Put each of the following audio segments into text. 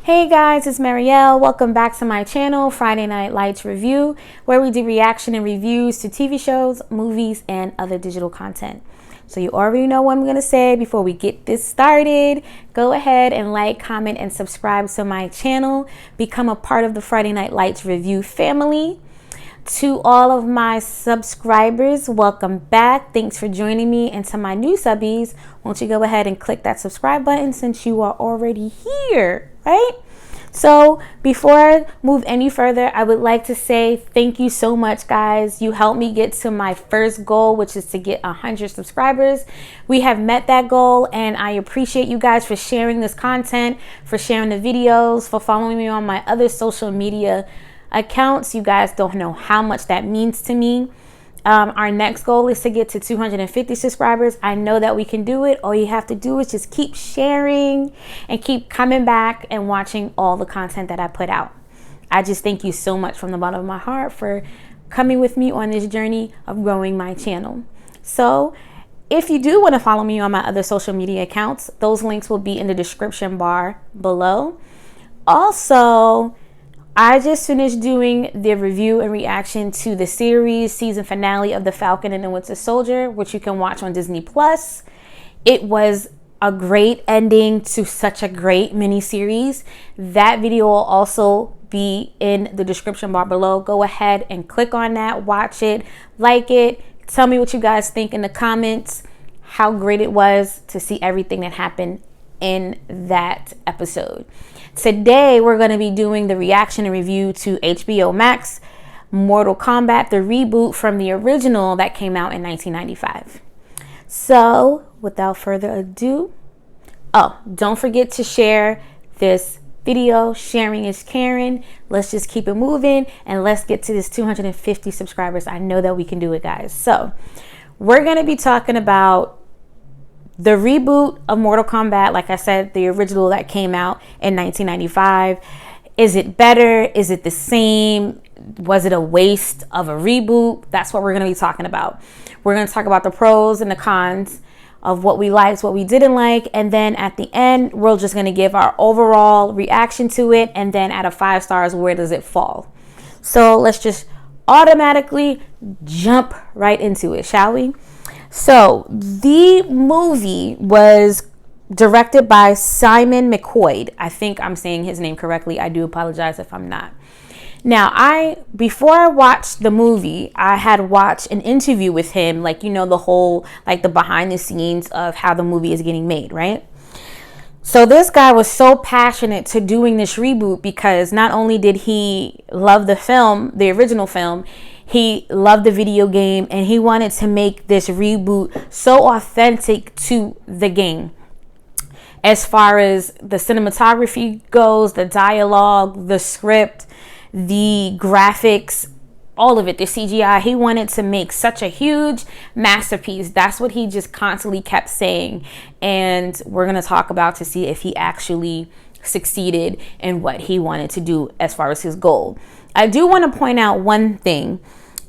Hey guys, it's Marielle. Welcome back to my channel, Friday Night Lights Review, where we do reaction and reviews to TV shows, movies, and other digital content. So you already know what I'm going to say before we get this started. Go ahead and like, comment, and subscribe to my channel. Become a part of the Friday Night Lights Review family. To all of my subscribers, welcome back. Thanks for joining me. And to my new subbies, won't you go ahead and click that subscribe button since you are already here, right? So before I move any further, I would like to say thank you so much, guys. You helped me get to my first goal, which is to get 100 subscribers. We have met that goal, and I appreciate you guys for sharing this content, for sharing the videos, for following me on my other social media accounts. You guys don't know how much that means to me. Our next goal is to get to 250 subscribers. I know that we can do it. All you have to do is just keep sharing and keep coming back and watching all the content that I put out. I just thank you so much from the bottom of my heart for coming with me on this journey of growing my channel. So if you do want to follow me on my other social media accounts, those links will be in the description bar below. Also, I just finished doing the review and reaction to the series season finale of The Falcon and the Winter Soldier, which you can watch on Disney Plus. It was a great ending to such a great miniseries. That video will also be in the description bar below. Go ahead and click on that, watch it, like it. Tell me what you guys think in the comments, how great it was to see everything that happened in that episode. Today, we're going to be doing the reaction and review to HBO Max, Mortal Kombat, the reboot from the original that came out in 1995. So, without further ado, don't forget to share this video. Sharing is caring. Let's just keep it moving and let's get to this 250 subscribers. I know that we can do it, guys. So, we're going to be talking about the reboot of Mortal Kombat, like I said, the original that came out in 1995. Is it better? Is it the same? Was it a waste of a reboot? That's what we're going to be talking about. We're going to talk about the pros and the cons of what we liked, what we didn't like. And then at the end, we're just going to give our overall reaction to it. And then out of 5 stars, where does it fall? So let's just automatically jump right into it, shall we? So the movie was directed by Simon McQuoid. I think I'm saying his name correctly. I do apologize if I'm not. Now, before I watched the movie, I had watched an interview with him, like, you know, the whole, like, the behind the scenes of how the movie is getting made, right? So this guy was so passionate to doing this reboot because not only did he love the film, the original film, he loved the video game, and he wanted to make this reboot so authentic to the game. As far as the cinematography goes, the dialogue, the script, the graphics, all of it, the CGI, he wanted to make such a huge masterpiece. That's what he just constantly kept saying. And we're going to talk about to see if he actually succeeded in what he wanted to do as far as his goal. I do want to point out one thing.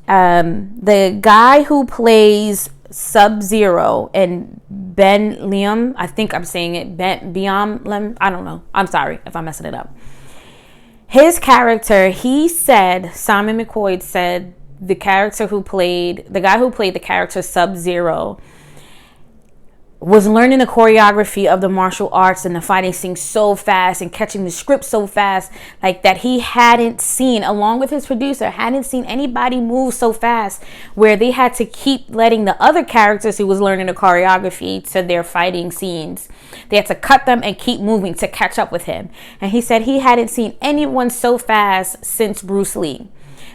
The guy who plays Sub-Zero and Ben Liam, I think I'm saying it, Biam, I don't know. I'm sorry if I'm messing it up. His character, Simon McQuoid said the guy who played the character Sub-Zero was learning the choreography of the martial arts and the fighting scene so fast and catching the script so fast, like that he hadn't seen, along with his producer, hadn't seen anybody move so fast, where they had to keep letting the other characters who was learning the choreography to their fighting scenes, they had to cut them and keep moving to catch up with him. And he said he hadn't seen anyone so fast since Bruce Lee,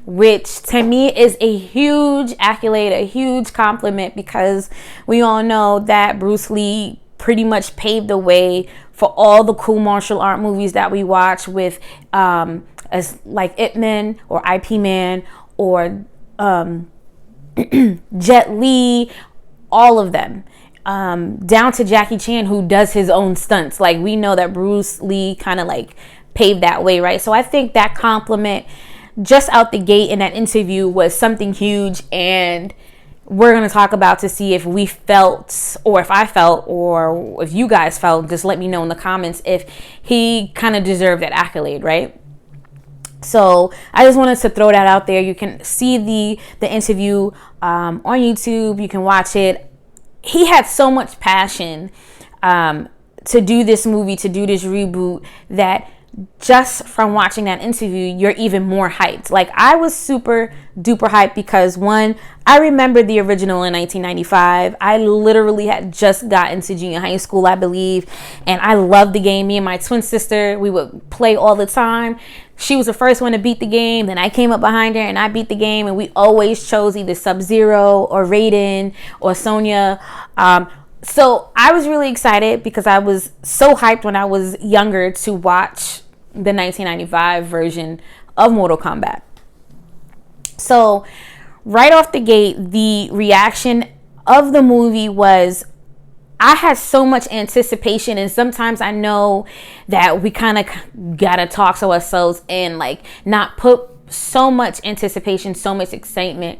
which to me is a huge accolade, a huge compliment, because we all know that Bruce Lee pretty much paved the way for all the cool martial art movies that we watch with as like Ip Man or IP Man or Jet Li, all of them. Down to Jackie Chan, who does his own stunts. Like, we know that Bruce Lee kind of like paved that way, right? So I think that compliment just out the gate in that interview was something huge, and we're going to talk about to see if we felt, or if I felt, or if you guys felt. Just let me know in the comments if he kind of deserved that accolade, right? So I just wanted to throw that out there. You can see the interview on YouTube. You can watch it. He had so much passion to do this movie, to do this reboot, that just from watching that interview, you're even more hyped. Like, I was super duper hyped because, one, I remember the original in 1995. I literally had just gotten to junior high school, I believe, and I loved the game. Me and my twin sister, we would play all the time. She was the first one to beat the game, then I came up behind her and I beat the game, and we always chose either Sub-Zero or Raiden or Sonya. So I was really excited because I was so hyped when I was younger to watch the 1995 version of Mortal Kombat. So right off the gate, the reaction of the movie was, I had so much anticipation, and sometimes I know that we kind of gotta talk to ourselves and like not put so much anticipation, so much excitement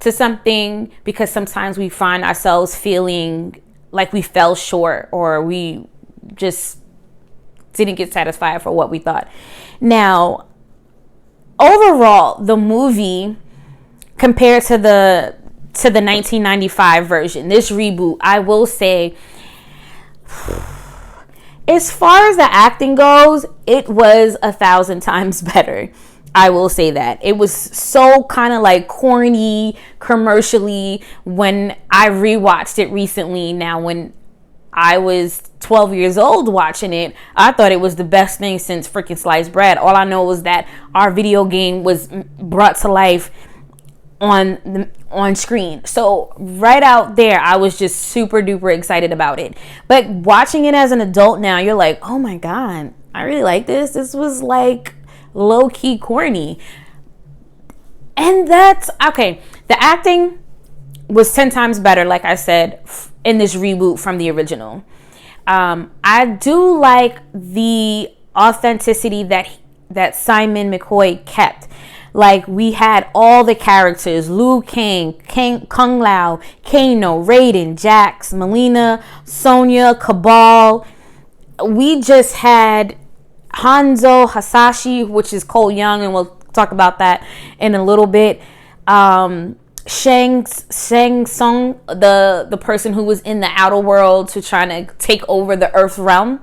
to something, because sometimes we find ourselves feeling like we fell short, or we just didn't get satisfied for what we thought. Now, overall, the movie compared to the 1995 version, this reboot, I will say, as far as the acting goes, it was 1,000 times better. I will say that. It was so kind of like corny, commercially, when I rewatched it recently. Now, when I was 12 years old watching it, I thought it was the best thing since freaking sliced bread. All I know was that our video game was brought to life on screen. So right out there, I was just super duper excited about it. But watching it as an adult now, you're like, oh my God, I really like this. This was like low-key corny. And that's okay. The acting was 10 times better, like I said, in this reboot from the original. I do like the authenticity that Simon McCoy kept. Like, we had all the characters: Liu Kang, Kung Lao, Kano, Raiden, Jax, Melina, Sonya, Cabal. We just had Hanzo Hasashi, which is Cole Young, and we'll talk about that in a little bit. Shang Tsung, the person who was in the outer world to trying to take over the Earth realm.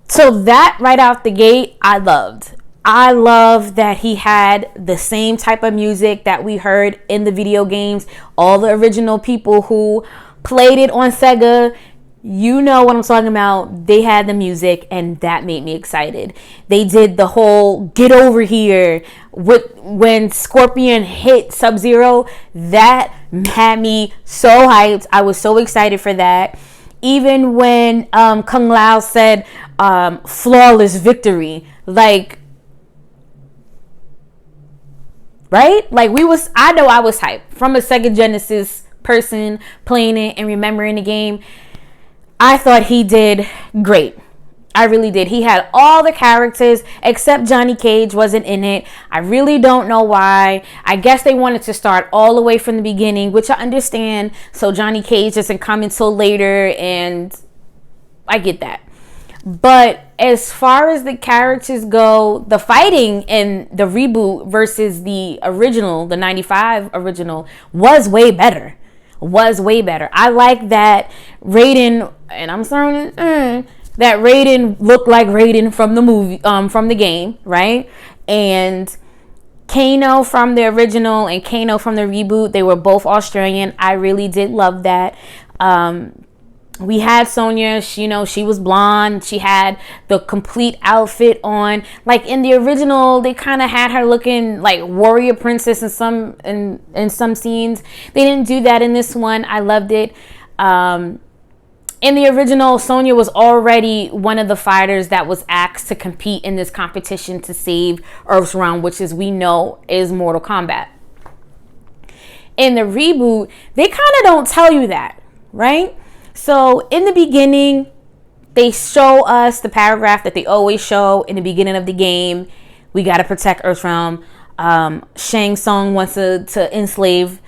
So that right out the gate, I loved. I love that he had the same type of music that we heard in the video games. All the original people who played it on Sega, you know what I'm talking about. They had the music, and that made me excited. They did the whole "get over here" when Scorpion hit Sub-Zero. That had me so hyped. I was so excited for that. Even when Kung Lao said flawless victory, like, right? Like, I know I was hyped. From a Sega Genesis person playing it and remembering the game, I thought he did great. I really did. He had all the characters except Johnny Cage wasn't in it. I really don't know why. I guess they wanted to start all the way from the beginning, which I understand. So Johnny Cage doesn't come until later, and I get that. But as far as the characters go, the fighting in the reboot versus the original, the 95 original, was way better. I like that Raiden, and I'm sorry, that Raiden looked like Raiden from the movie, from the game, right? And Kano from the original and Kano from the reboot, they were both Australian. I really did love that. We had Sonya, she was blonde. She had the complete outfit on. Like, in the original, they kind of had her looking like warrior princess in some scenes. They didn't do that in this one. I loved it. In the original, Sonya was already one of the fighters that was asked to compete in this competition to save Earth's realm, which, as we know, is Mortal Kombat. In the reboot, they kind of don't tell you that, right? So in the beginning, they show us the paragraph that they always show in the beginning of the game. We got to protect Earthrealm. Shang Tsung wants to enslave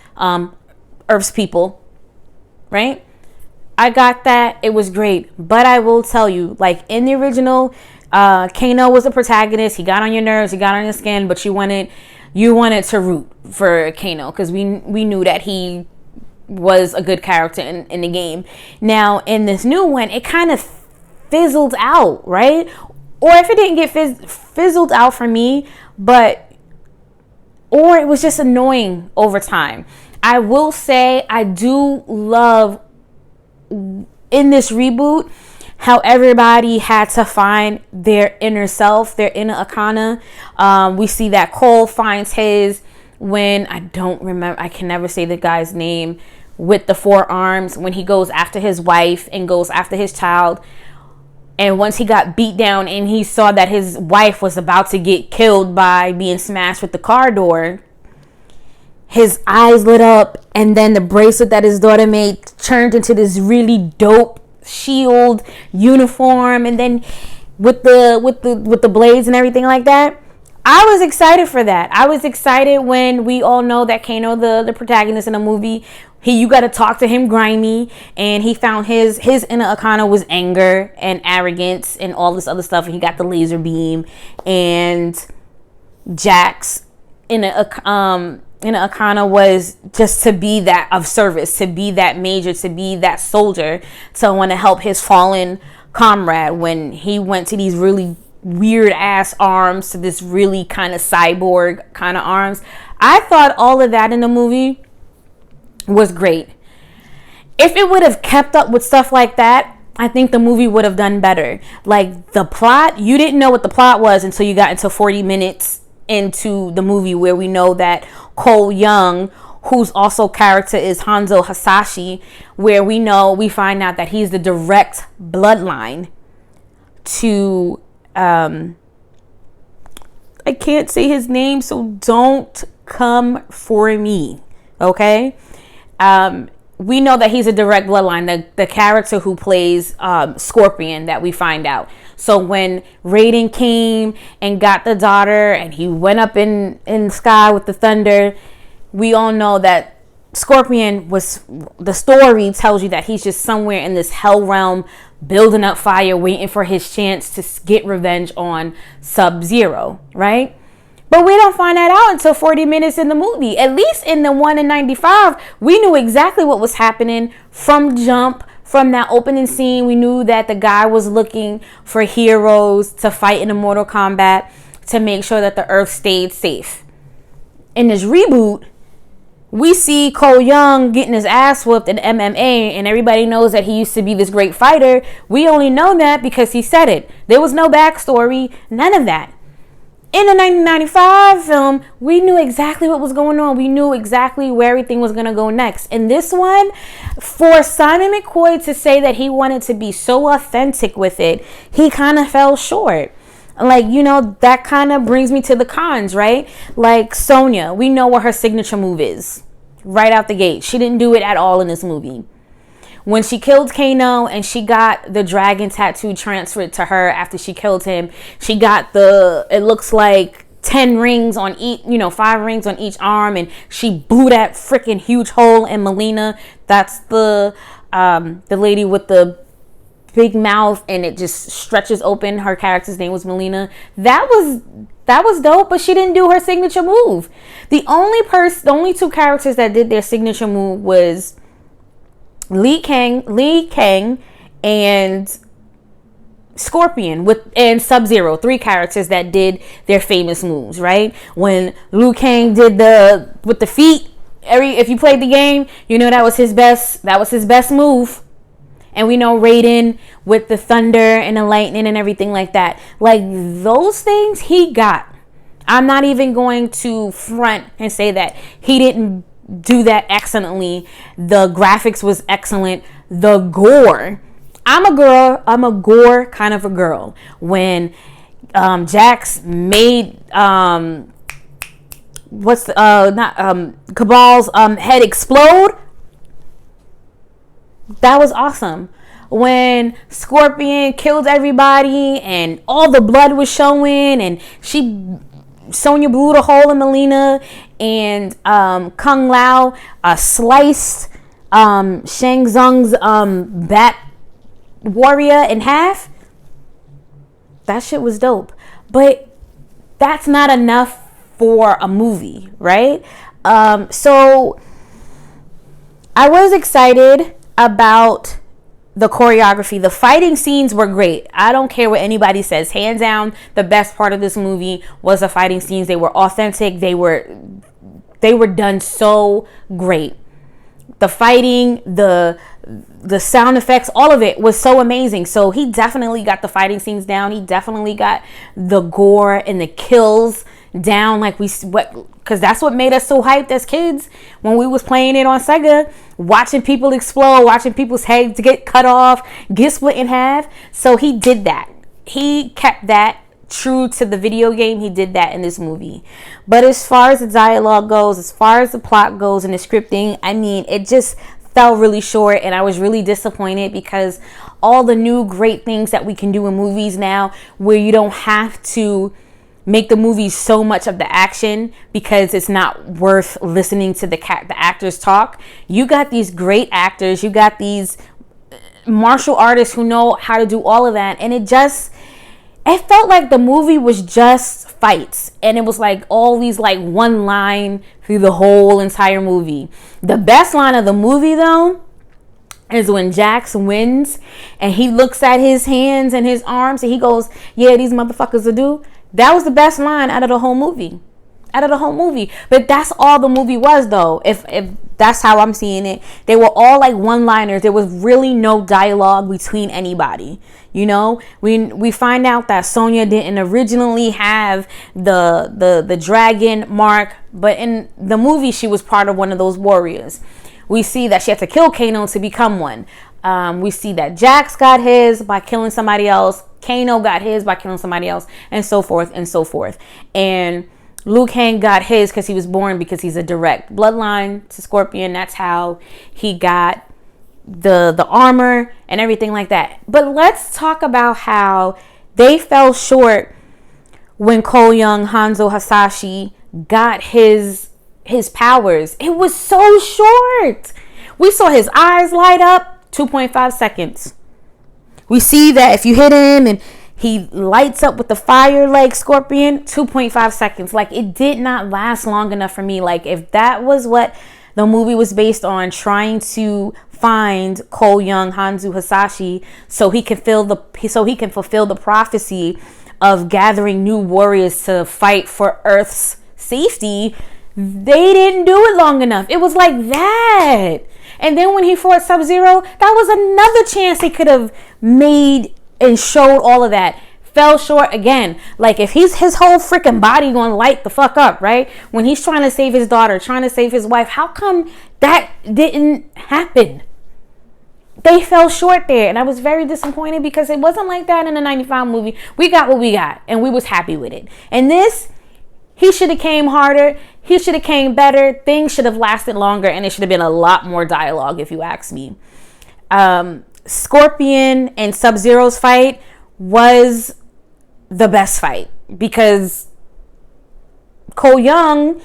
Earth's people, right? I got that. It was great. But I will tell you, like in the original, Kano was the protagonist. He got on your nerves. He got on your skin. But you wanted to root for Kano because we knew that he was a good character in the game. Now, in this new one, it kind of fizzled out, right? Or if it didn't get fizzled out for me, or it was just annoying over time. I will say I do love in this reboot how everybody had to find their inner self, their inner Akana. We see that Cole finds his when I can never say the guy's name, with the 4 arms, when he goes after his wife and goes after his child. And once he got beat down and he saw that his wife was about to get killed by being smashed with the car door, his eyes lit up, and then the bracelet that his daughter made turned into this really dope shield uniform, and then with the blades and everything like that. I was excited for that. I was excited when we all know that Kano, the protagonist in the movie, you got to talk to him grimy, and he found his inner Akana was anger and arrogance and all this other stuff, and he got the laser beam. And Jack's inner Akana was just to be that of service, to be that major, to be that soldier, to want to help his fallen comrade when he went to these really weird ass arms, to this really kind of cyborg kind of arms. I thought all of that in the movie was great. If it would have kept up with stuff like that, I think the movie would have done better. Like the plot, you didn't know what the plot was until you got into 40 minutes into the movie, where we know that Cole Young, whose also character is Hanzo Hasashi, where we find out that he's the direct bloodline to I can't say his name, so don't come for me, okay? We know that he's a direct bloodline, the character who plays Scorpion that we find out. So when Raiden came and got the daughter and he went up in the sky with the thunder, we all know that Scorpion the story tells you that he's just somewhere in this hell realm building up fire, waiting for his chance to get revenge on Sub-Zero, right? But we don't find that out until 40 minutes in the movie. At least in the one in 95, we knew exactly what was happening from jump. From that opening scene, we knew that the guy was looking for heroes to fight in a Mortal Kombat to make sure that the Earth stayed safe. In this reboot, we see Cole Young getting his ass whooped in MMA, and everybody knows that he used to be this great fighter. We only know that because he said it. There was no backstory, none of that. In the 1995 film, we knew exactly what was going on. We knew exactly where everything was going to go next. In this one, for Simon McCoy to say that he wanted to be so authentic with it, he kind of fell short. Like, that kind of brings me to the cons, right? Like Sonya, we know what her signature move is right out the gate. She didn't do it at all in this movie. When she killed Kano and she got the dragon tattoo transferred to her after she killed him, she got it looks like 10 rings on each, 5 rings on each arm, and she blew that freaking huge hole in Melina. That's the lady with the big mouth, and it just stretches open. Her character's name was Melina. That was dope, but she didn't do her signature move. The only 2 characters that did their signature move was Liu Kang and Scorpion and Sub-Zero. 3 characters that did their famous moves, right? When Liu Kang did with the feet, if you played the game, that was his best move. And we know Raiden with the thunder and the lightning and everything like that. Like, those things he got. I'm not even going to front and say that he didn't do that excellently. The graphics was excellent. The gore. I'm a gore kind of a girl. When Jax made Cabal's head explode, that was awesome. When Scorpion killed everybody and all the blood was showing, and she Sonya blew the hole in Melina, and Kung Lao sliced Shang Tsung's bat warrior in half. That shit was dope. But that's not enough for a movie, right? So I was excited about the choreography. The fighting scenes were great. I don't care what anybody says. Hands down, the best part of this movie was the fighting scenes. They were authentic. They were done so great. The fighting, the sound effects, all of it was so amazing. So he definitely got the fighting scenes down. He definitely got the gore and the kills down, like because that's what made us so hyped as kids when we was playing it on Sega, watching people explode, watching people's heads get cut off, get split in half. So he did that. He kept that true to the video game. He did that in this movie. But as far as the dialogue goes, as far as the plot goes and the scripting, I mean, it just fell really short, and I was really disappointed because all the new great things that we can do in movies now, where you don't have to make the movie so much of the action because it's not worth listening to the actors talk. You got these great actors, you got these martial artists who know how to do all of that, and it felt like the movie was just fights, and it was like all these like one line through the whole entire movie. The best line of the movie though is when Jax wins and he looks at his hands and his arms and he goes, "Yeah, these motherfuckers will do." That was the best line out of the whole movie. But that's all the movie was though. If that's how I'm seeing it. They were all like one-liners. There was really no dialogue between anybody. You know, we find out that Sonya didn't originally have the dragon mark, but in the movie she was part of one of those warriors. We see that she had to kill Kano to become one. We see that Jax got his by killing somebody else. Kano got his by killing somebody else, and so forth and so forth. And Liu Kang got his because he was born, because he's a direct bloodline to Scorpion. That's how he got the armor and everything like that. But let's talk about how they fell short when Cole Young Hanzo Hasashi got his powers. It was so short. We saw his eyes light up, 2.5 seconds. We see that if you hit him and he lights up with the fire like Scorpion, 2.5 seconds. Like, it did not last long enough for me. Like, if that was what the movie was based on, trying to find Cole Young Hanzo Hasashi so he can fulfill the prophecy of gathering new warriors to fight for Earth's safety, they didn't do it long enough. It was like that. And then when he fought Sub-Zero, that was another chance he could have made and showed all of that. Fell short again. Like, if his whole freaking body gonna light the fuck up, right? When he's trying to save his daughter, trying to save his wife, how come that didn't happen? They fell short there, and I was very disappointed because it wasn't like that in the 95 movie. We got what we got, and we was happy with it. And this, he should have came harder. He should have came better. Things should have lasted longer, and it should have been a lot more dialogue, if you ask me. Scorpion and Sub-Zero's fight was the best fight because Cole Young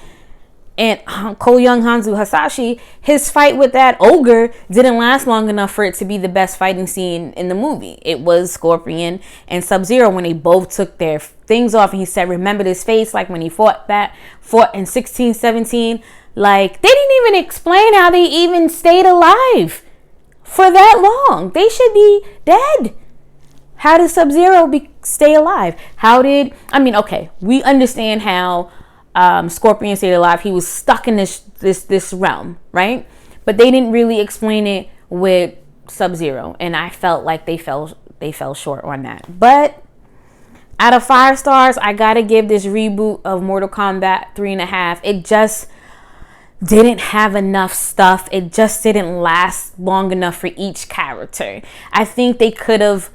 Hanzo Hasashi, his fight with that ogre didn't last long enough for it to be the best fighting scene in the movie. It was Scorpion and Sub-Zero when they both took their things off and he said, "Remember this face," like when he fought in 16, 17. Like, they didn't even explain how they even stayed alive for that long. They should be dead. How did Sub-Zero stay alive? Okay, we understand how Scorpion stayed alive. He was stuck in this realm, right? But they didn't really explain it with Sub-Zero, and I felt like they fell short on that. But out of 5 stars, I gotta give this reboot of Mortal Kombat 3.5. It just didn't have enough stuff. It just didn't last long enough for each character. I think they could have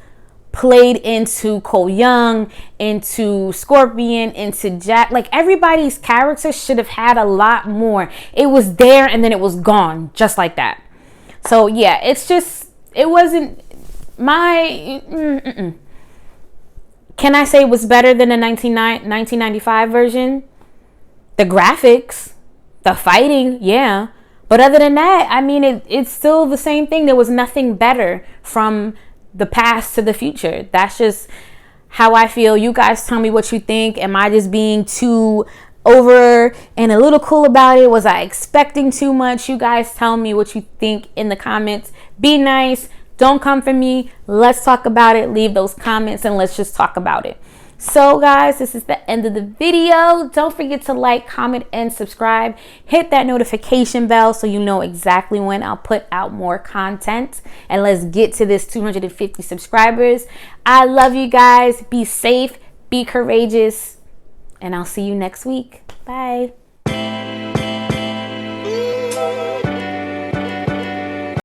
played into Cole Young, into Scorpion, into Jack. Like, everybody's characters should have had a lot more. It was there and then it was gone, just like that. So yeah, it wasn't my Can I say it was better than the 1995 version? The graphics, the fighting, yeah. But other than that, I mean, it's still the same thing. There was nothing better from the past to the future. That's just how I feel. You guys tell me what you think. Am I just being too over and a little cool about it? Was I expecting too much? You guys tell me what you think in the comments. Be nice. Don't come for me. Let's talk about it. Leave those comments and let's just talk about it. So guys, this is the end of the video. Don't forget to like, comment, and subscribe. Hit that notification bell so you know exactly when I'll put out more content. And let's get to this 250 subscribers. I love you guys. Be safe, be courageous, and I'll see you next week. Bye.